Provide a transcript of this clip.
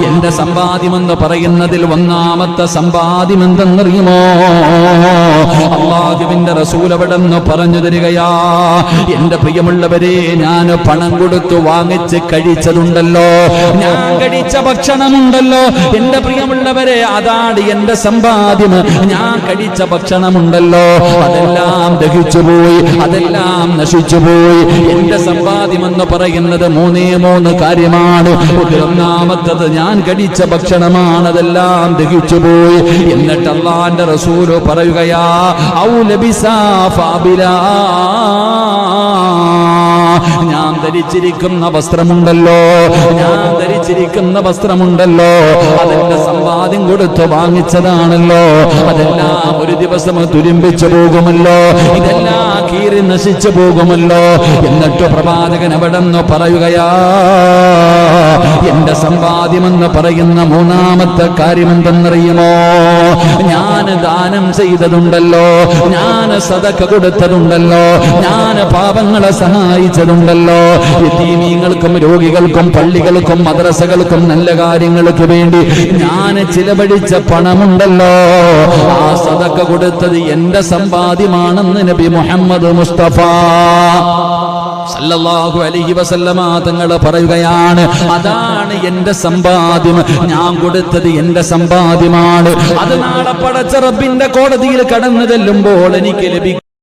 എന്റെ സമ്പാദ്യമെന്ന് പറയുന്നതിൽ ഒന്നാമത്തെ സമ്പാദ്യം എന്തെന്നറിയുമോ? അല്ലാഹുവിന്റെ റസൂൽ അവിടെന്ന് പറഞ്ഞു തരികയാ, എന്റെ പ്രിയമുള്ളവരെ, ഞാൻ പണം കൊടുത്തു വാങ്ങിച്ച് കഴിച്ചതുണ്ടല്ലോ, ഞാൻ കഴിച്ച ഭക്ഷണമുണ്ടല്ലോ, എന്റെ പ്രിയമുള്ളവരെ, അതാണ് എന്റെ സമ്പാദ്യം. ഞാൻ കഴിച്ച ഭക്ഷണമുണ്ടല്ലോ, അതെല്ലാം ദഹിച്ചുപോയി, അതെല്ലാം നശിച്ചുപോയി. എന്റെ സമ്പാദ്യം എന്ന് പറയുന്നത് മൂന്ന് കാര്യമാണ്. ഒന്നാമത്തത് ഞാൻ കഴിച്ച ഭക്ഷണമാണ്, അതെല്ലാം ദഹിച്ചുപോയി. എന്നിട്ട് അല്ലാഹുവിന്റെ റസൂൽ പറയുകയാ, ഔ ലബിസാ ഫാബിലാ, ഞാൻ ധരിച്ചിരിക്കുന്ന വസ്ത്രമുണ്ടല്ലോ, ഞാൻ ധരിച്ചിരിക്കുന്ന വസ്ത്രമുണ്ടല്ലോ, അതെന്റെ സമ്പാദ്യം കൊടുത്ത് വാങ്ങിച്ചതാണല്ലോ, അതെല്ലാം ഒരു ദിവസം തുരുമ്പിച്ചു പോകുമല്ലോ, ഇതെല്ലാം കീറി നശിച്ചു പോകുമല്ലോ. എന്നിട്ട് പ്രവാചകൻ അവിടെ നിന്ന് പറയുകയാ, എന്റെ സമ്പാദ്യമെന്ന് പറയുന്ന മൂന്നാമത്തെ കാര്യം എന്തെന്നറിയുമോ? ഞാൻ ദാനം ചെയ്തതുണ്ടല്ലോ, ഞാൻ സദഖ കൊടുത്തതുണ്ടല്ലോ, ഞാൻ പാപങ്ങളെ സഹായിച്ചതുണ്ടല്ലോ, യതീമീങ്ങൾക്കും രോഗികൾക്കും പള്ളികൾക്കും മദ്രസകൾക്കും നല്ല കാര്യങ്ങൾക്ക് വേണ്ടി ഞാൻ ചിലവഴിച്ച പണമുണ്ടല്ലോ, ആ സദഖ കൊടുത്തത് എന്റെ സമ്പാദ്യമാണെന്ന് നബി മുഹമ്മദ് മുസ്തഫ സല്ലല്ലാഹു അലൈഹി വസല്ലമ തങ്ങൾ പറയുകയാണ്, അതാണ് എന്റെ സമ്പാദ്യം, ഞാൻ കൊടുത്തത് എന്റെ സമ്പാദ്യമാണ്. അത് നാളെ പടച്ച റബ്ബിന്റെ കോടതിയിൽ കടന്നു ചെല്ലുമ്പോൾ എനിക്ക് ലഭിക്കും.